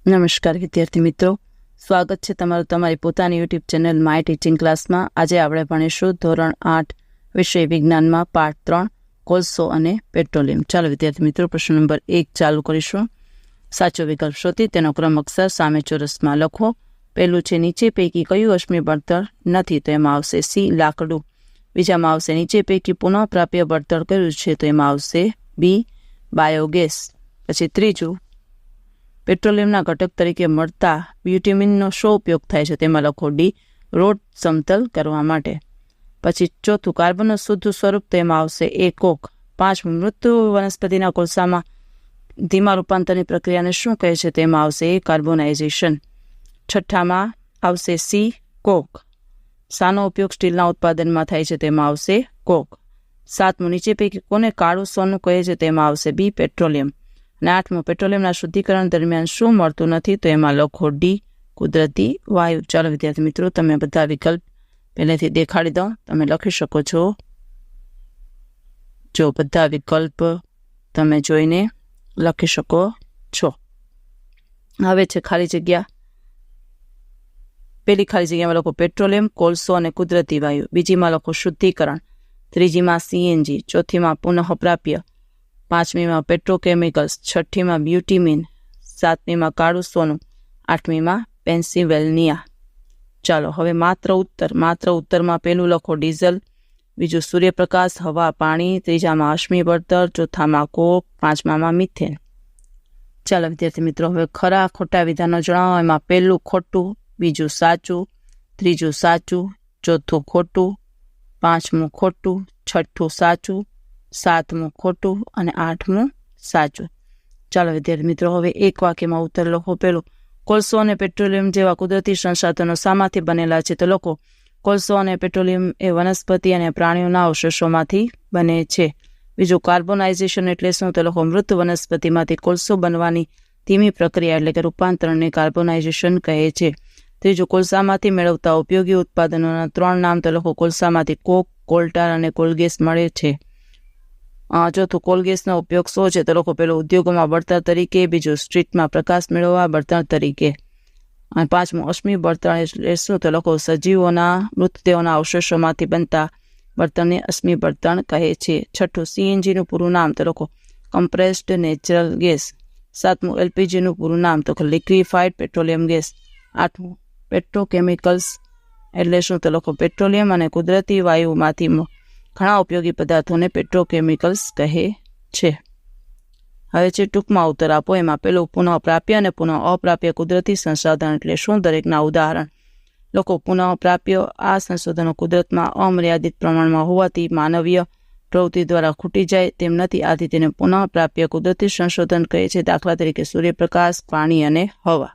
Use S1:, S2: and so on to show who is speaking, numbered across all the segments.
S1: નમસ્કાર વિદ્યાર્થી મિત્રો, સ્વાગત છે તમારું તમારી પોતાની યુટ્યુબ ચેનલ માય ટીચિંગ ક્લાસમાં। આજે આપણે ભણીશું ધોરણ 8 વિષય વિજ્ઞાનમાં પાઠ 3 કોલસો અને પેટ્રોલિયમ। ચાલો વિદ્યાર્થી મિત્રો, પ્રશ્ન નંબર 1 ચાલુ કરીશું। સાચો વિકલ્પ શોધી તેનો ક્રમ અક્ષર સામે ચોરસમાં લખો। પહેલું છે નીચે પૈકી કયું અશ્મિ બળતણ નથી, તો એમાં આવશે સી લાકડું। બીજામાં આવશે નીચે પૈકી પુનઃપ્રાપ્ય બળતણ કયું છે, તો એમાં આવશે બી બાયોગેસ। પછી ત્રીજું, પેટ્રોલિયમના ઘટક તરીકે મળતા બ્યુટેમિનનો શો ઉપયોગ થાય છે, તેમાં લખો ડી રોડ સમતલ કરવા માટે। પછી ચોથું, કાર્બનનું શુદ્ધ સ્વરૂપ, તેમાં આવશે એ કોક। પાંચમું, મૃત્યુ વનસ્પતિના કોલસામાં ધીમા રૂપાંતરની પ્રક્રિયાને શું કહે છે, તેમાં આવશે એ કાર્બોનાઇઝેશન। છઠ્ઠામાં આવશે સી કોક। શાનો ઉપયોગ સ્ટીલના ઉત્પાદનમાં થાય છે, તેમાં આવશે કોક। સાતમું, નીચે પૈકી કોને કાળું સોનું કહે છે, તેમાં આવશે બી પેટ્રોલિયમ। અને આઠમું, પેટ્રોલિયમના શુદ્ધિકરણ દરમિયાન શું મળતું નથી, તો એમાં લખો ડી કુદરતી વાયુ। ચાલો વિદ્યાર્થી મિત્રો, તમે બધા વિકલ્પ પહેલેથી દેખાડી દઉં, તમે લખી શકો છો। જો બધા વિકલ્પ તમે જોઈને લખી શકો છો। હવે છે ખાલી જગ્યા। પહેલી ખાલી જગ્યામાં લખો પેટ્રોલિયમ, કોલસો અને કુદરતી વાયુ। બીજીમાં લખો શુદ્ધિકરણ। ત્રીજીમાં સીએનજી। ચોથીમાં પુનઃપ્રાપ્ય। પાંચમીમાં પેટ્રોકેમિકલ્સ। છઠ્ઠીમાં બ્યુટીમિન। સાતમીમાં કાળું સોનું। આઠમીમાં પેન્સિલ્વેનિયા। ચાલો હવે માત્ર ઉત્તરમાં પહેલું લખો ડીઝલ, બીજું સૂર્યપ્રકાશ, હવા, પાણી, ત્રીજામાં અશ્મિ બળતણ, ચોથામાં કોક, પાંચમામાં મિથેન। ચાલો વિદ્યાર્થી મિત્રો, હવે ખરા ખોટા વિધાનો જણાવો। એમાં પહેલું ખોટું, બીજું સાચું, ત્રીજું સાચું, ચોથું ખોટું, પાંચમું ખોટું, છઠ્ઠું સાચું, સાતમું ખોટું અને આઠમું સાચું। ચાલો વિદ્યાર્થી મિત્રો, હવે એક વાક્યમાં ઉત્તર લખો। પેલું, કોલસો અને પેટ્રોલિયમ જેવા કુદરતી સંસાધનો શામાંથી બનેલા છે, તો લખો કોલસો અને પેટ્રોલિયમ એ વનસ્પતિ અને પ્રાણીઓના અવશેષોમાંથી બને છે। બીજું, કાર્બોનાઇઝેશન એટલે શું, તો લખો મૃત વનસ્પતિમાંથી કોલસો બનવાની ધીમી પ્રક્રિયા એટલે કે રૂપાંતરણને કાર્બોનાઇઝેશન કહે છે। ત્રીજું, કોલસામાંથી મેળવતા ઉપયોગી ઉત્પાદનોના 3 નામ, તો લખો કોલસામાંથી કોક, કોલટાર અને કોલગેસ મળે છે। ચોથું, કોલગેસનો ઉપયોગ શું છે, તો લખો પેલું ઉદ્યોગોમાં બળતણ તરીકે, બીજું સ્ટ્રીટમાં પ્રકાશ મેળવવા બળતણ તરીકે, અને પાંચમું અશ્મિ બળતણ એટલે શું, તો લખો સજીવોના મૃતદેહોના અવશેષોમાંથી બનતા બળતણને અશ્મિ બળતણ કહે છે। છઠ્ઠું, સીએનજીનું પૂરું નામ, તો લખો કમ્પ્રેસ્ડ નેચરલ ગેસ। સાતમું, એલપીજીનું પૂરું નામ, તો લિક્વિફાઈડ પેટ્રોલિયમ ગેસ। આઠમું, પેટ્રોકેમિકલ્સ એટલે શું, તો લખો પેટ્રોલિયમ અને કુદરતી વાયુમાંથી ઘણા ઉપયોગી પદાર્થોને પેટ્રોકેમિકલ્સ કહે છે। હવે છે ટૂંકમાં ઉત્તર આપો। એમાં પેલું, પુનઃપ્રાપ્ય અને પુનઃ અપ્રાપ્ય કુદરતી સંસાધન એટલે શું, દરેકના ઉદાહરણ લખો। પુનઃપ્રાપ્ય, આ સંશોધનો કુદરતમાં અમર્યાદિત પ્રમાણમાં હોવાથી માનવીય પ્રવૃત્તિ દ્વારા ખૂટી જાય તેમ નથી, આથી તેને પુનઃપ્રાપ્ય કુદરતી સંશોધન કહે છે। દાખલા તરીકે સૂર્યપ્રકાશ, પાણી અને હવા।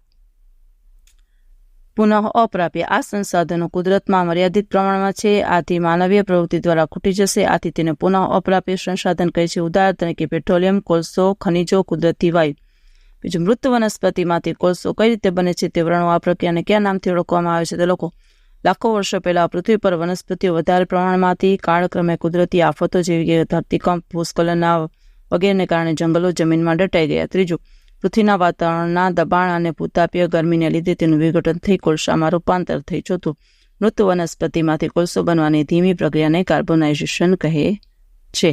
S1: પુનઃ અપ્રાપ્ય, આ સંસાધનો કુદરતમાં મર્યાદિત પ્રમાણમાં છે, આથી માનવીય પ્રવૃત્તિ દ્વારા ખૂટી જશે, આથી તેને પુનઃ અપ્રાપ્ય સંસાધન કહે છે। ઉદાહરણ તરીકે પેટ્રોલિયમ, કોલસો, ખનિજો, કુદરતી વાયુ। બીજું, મૃત વનસ્પતિમાંથી કોલસો કઈ રીતે બને છે, તે વર્ણો। આ પ્રક્રિયાને કયા નામથી ઓળખવામાં આવે છે, તો લખો લાખો વર્ષો પહેલા પૃથ્વી પર વનસ્પતિઓ વધારે પ્રમાણમાંથી કાળક્રમે કુદરતી આફતો જેવી કે ધરતીકંપ, ભૂસ્ખલનના વગેરેને કારણે જંગલો જમીનમાં દટાઈ ગયા। ત્રીજું, પૃથ્વીના વાતાવરણના દબાણ અને ભૂતાપીય ગરમીને લીધે તેનું વિઘટન થઈ કોલસામાં રૂપાંતર થઈ। ચોથું, મૃત વનસ્પતિમાંથી કોલસો બનવાની ધીમી પ્રક્રિયાને કાર્બોનાઇઝેશન કહે છે।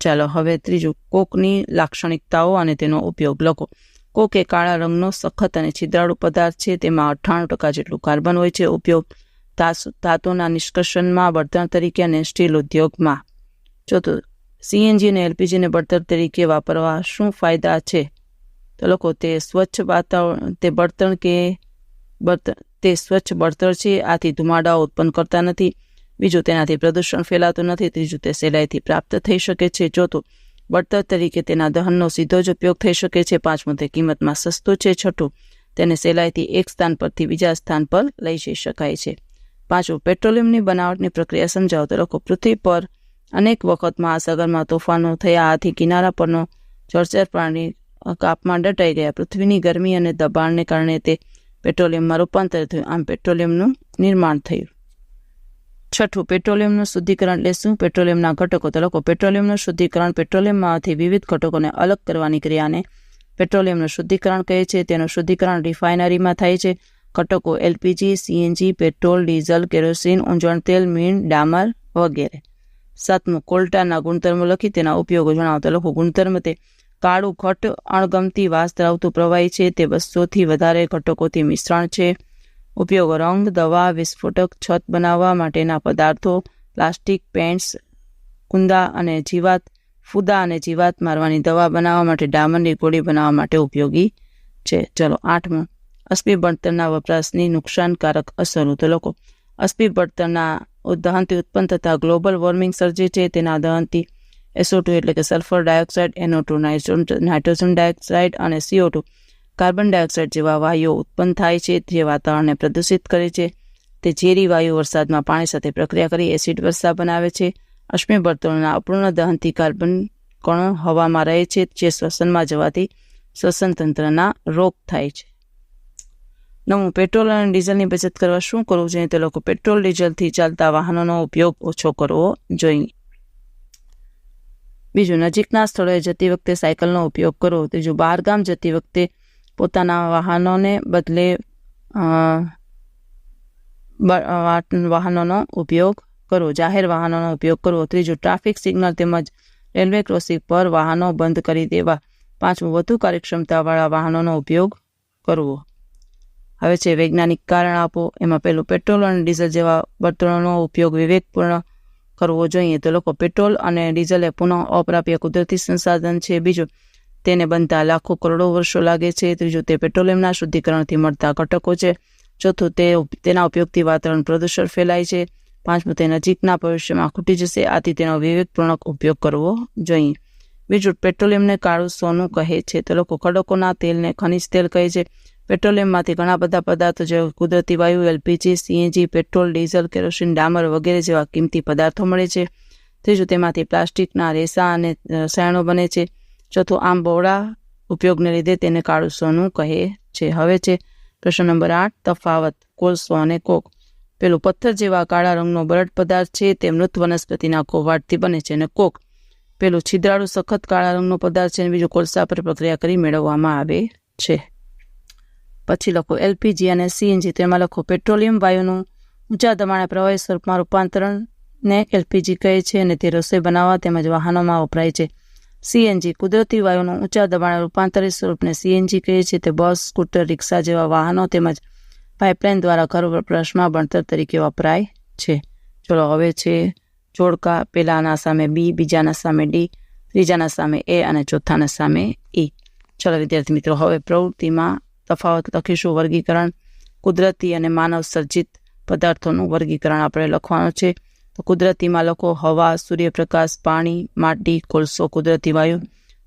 S1: ચાલો હવે ત્રીજું, કોકની લાક્ષણિકતાઓ અને તેનો ઉપયોગ લખો। કોક એ કાળા રંગનો સખત અને છિદ્રાળુ પદાર્થ છે, તેમાં 98% જેટલું કાર્બન હોય છે। ઉપયોગ ધાતુના નિષ્કર્ષણમાં, બળતણ તરીકે અને સ્ટીલ ઉદ્યોગમાં। ચોથું, સીએનજી અને એલપીજીને બળતણ તરીકે વાપરવા શું ફાયદા છે, તો લખો તે સ્વચ્છ વાતાવરણ, તે સ્વચ્છ બળતણ છે, આથી ધુમાડાઓ ઉત્પન્ન કરતા નથી। બીજું, તેનાથી પ્રદૂષણ ફેલાતું નથી। ત્રીજું, તે સહેલાઈથી પ્રાપ્ત થઈ શકે છે। ચોથું, બળતણ તરીકે તેના દહનનો સીધો જ ઉપયોગ થઈ શકે છે। પાંચમું, તે કિંમતમાં સસ્તું છે। છઠ્ઠું, તેને સહેલાઈથી એક સ્થાન પરથી બીજા સ્થાન પર લઈ જઈ શકાય છે। પાંચમું, પેટ્રોલિયમની બનાવટની પ્રક્રિયા સમજાવો, તો લખો પૃથ્વી પર અનેક વખત મહાસાગરમાં તોફાનો થયા, આથી કિનારા પરનો જળચર પ્રાણી કાપમાં દટાઈ ગયા। પૃથ્વીની ગરમી અને દબાણને કારણે તે પેટ્રોલિયમમાં રૂપાંતર થયું, આમ પેટ્રોલિયમનું નિર્માણ થયું। છઠ્ઠું, પેટ્રોલિયમનું શુદ્ધિકરણ એટલે શું, પેટ્રોલિયમના ઘટકો, તો લખો પેટ્રોલિયમનું શુદ્ધિકરણ પેટ્રોલિયમમાંથી વિવિધ ઘટકોને અલગ કરવાની ક્રિયાને પેટ્રોલિયમનું શુદ્ધિકરણ કહે છે. તેનું શુદ્ધિકરણ રિફાઇનરીમાં થાય છે. ઘટકો LPG, CNG, petrol, diesel, kerosene, ઊંજણ તેલ, મીણ, ડામર વગેરે. 7 કોલટાના ગુણધર્મો લખી તેના ઉપયોગો જણાવો. તો લખો ગુણધર્મ તે કાળું ઘટ અણગમતી વાસ ધરાવતું પ્રવાહી છે. તે 200થી વધારે ઘટકોથી મિશ્રણ છે. ઉપયોગો રંગ, દવા, વિસ્ફોટક, છત બનાવવા માટેના પદાર્થો, પ્લાસ્ટિક, પેન્ટ્સ, કુંદા અને ફૂદા અને જીવાત મારવાની દવા બનાવવા માટે, ડામરની ગોળી બનાવવા માટે ઉપયોગી છે. ચલો 8મો અસ્પી બળતણના વપરાશની નુકસાનકારક અસરો. તો લોકો અસ્પી બળતણના દહનથી ઉત્પન્ન થતા ગ્લોબલ વોર્મિંગ સર્જે છે. તેના દહનથી SO2 એટલે કે sulphur dioxide, NO2 nitrogen dioxide અને CO2 કાર્બન ડાયોક્સાઇડ જેવા વાયુઓ ઉત્પન્ન થાય છે, જે વાતાવરણને પ્રદૂષિત કરે છે. તે ઝેરી વાયુ વરસાદમાં પાણી સાથે પ્રક્રિયા કરી એસિડ વર્ષા બનાવે છે. અશ્મિ બળતણના અપૂર્ણ દહનથી કાર્બન કણો હવામાં રહે છે, જે શ્વસનમાં જવાથી શ્વસન તંત્રના રોગ થાય છે. 9 પેટ્રોલ અને ડીઝલની બચત કરવા શું કરવું જોઈએ? તો લોકો પેટ્રોલ ડીઝલથી ચાલતા વાહનોનો ઉપયોગ ઓછો કરવો જોઈએ. બીજું, નજીકના સ્થળોએ જતી વખતે સાયકલનો ઉપયોગ કરવો. ત્રીજું, બહારગામ જતી વખતે પોતાના વાહનોને બદલે વાહનોનો ઉપયોગ કરવો, જાહેર વાહનોનો ઉપયોગ કરવો. ત્રીજું, ટ્રાફિક સિગ્નલ તેમજ રેલવે ક્રોસિંગ પર વાહનો બંધ કરી દેવા. 5મું, વધુ કાર્યક્ષમતાવાળા વાહનોનો ઉપયોગ કરવો. હવે છે વૈજ્ઞાનિક કારણ આપો. એમાં પહેલું, પેટ્રોલ અને ડીઝલ જેવા બળતણોનો ઉપયોગ વિવેકપૂર્ણ કરવો જોઈએ. તો લોકો પેટ્રોલ અને ડીઝલ એ પુનઃ અપ્રાપ્ય કુદરતી સંસાધન છે. બીજું, તેને બનતા લાખો કરોડો વર્ષો લાગે છે. ત્રીજું, તે પેટ્રોલિયમના શુદ્ધિકરણથી મળતા ઘટકો છે. ચોથું, તેના ઉપયોગથી વાતાવરણ પ્રદૂષણ ફેલાય છે. 5મું, તે નજીકના ભવિષ્યમાં ખૂટી જશે. આથી તેનો વિવેકપૂર્વક ઉપયોગ કરવો જોઈએ. બીજું, પેટ્રોલિયમને કાળું સોનું કહે છે. તો લોકો ખડકોના તેલને ખનિજ તેલ કહે છે. પેટ્રોલિયમમાંથી ઘણા બધા પદાર્થો જેવા કુદરતી વાયુ, LPG, CNG, petrol, diesel, kerosene, ડામર વગેરે જેવા કિંમતી પદાર્થો મળે છે. ત્રીજું, તેમાંથી પ્લાસ્ટિકના રેસા અને રસાયણો બને છે. ચોથું, આમ બહોળા ઉપયોગને લીધે તેને કાળું સોનું કહે છે. હવે છે પ્રશ્ન નંબર 8, તફાવત કોલસો અને કોક. પેલું, પથ્થર જેવા કાળા રંગનો બરડ પદાર્થ છે. તે મૃત વનસ્પતિના કોવાળથી બને છે. અને કોક પેલું છિદ્રાળુ સખત કાળા રંગનો પદાર્થ છે. અને બીજું, કોલસા પર પ્રક્રિયા કરી મેળવવામાં આવે છે. પછી લખો એલપીજી અને સીએનજી. તેમાં લખો પેટ્રોલિયમ વાયુનું ઊંચા દબાણે પ્રવાહી સ્વરૂપમાં રૂપાંતરણને એલપીજી કહે છે, અને તે રસોઈ બનાવવા તેમજ વાહનોમાં વપરાય છે. સીએનજી કુદરતી વાયુનું ઊંચા દબાણે રૂપાંતરિત સ્વરૂપને સીએનજી કહે છે. તે બસ, સ્કૂટર, રિક્ષા જેવા વાહનો તેમજ પાઇપલાઇન દ્વારા ઘર વપરાશમાં ભણતર તરીકે વપરાય છે. ચલો હવે છે જોડકા. પહેલાના સામે બી, બીજાના સામે ડી, ત્રીજાના સામે એ અને ચોથાના સામે ઈ. ચલો વિદ્યાર્થી મિત્રો, હવે પ્રવૃત્તિમાં તફાવત લખીશું. વર્ગીકરણ, કુદરતી અને માનવ સર્જિત પદાર્થોનું વર્ગીકરણ આપણે લખવાનું છે. તો કુદરતીમાં લખો હવા, સૂર્યપ્રકાશ, પાણી, માટી, કોલસો, કુદરતી વાયુ,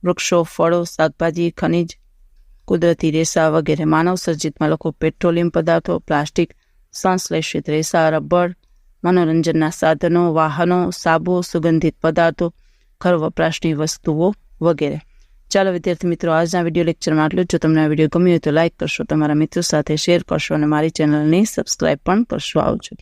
S1: વૃક્ષો, ફળો, શાકભાજી, ખનિજ, કુદરતી રેસા વગેરે. માનવ સર્જિતમાં લખો પેટ્રોલિયમ પદાર્થો, પ્લાસ્ટિક, સંશ્લેષિત રેસા, રબર, મનોરંજનના સાધનો, વાહનો, સાબુ, સુગંધિત પદાર્થો, ઘર વપરાશની વસ્તુઓ વગેરે. ચાલો વિદ્યાર્થી મિત્રો, આજના વિડીયો લેક્ચરમાં આટલું. જો તમને આ વિડીયો ગમ્યો હોય તો લાઇક કરશો, તમારા મિત્રો સાથે શેર કરશો અને મારી ચેનલને સબસ્ક્રાઈબ પણ કરશો. આવજો.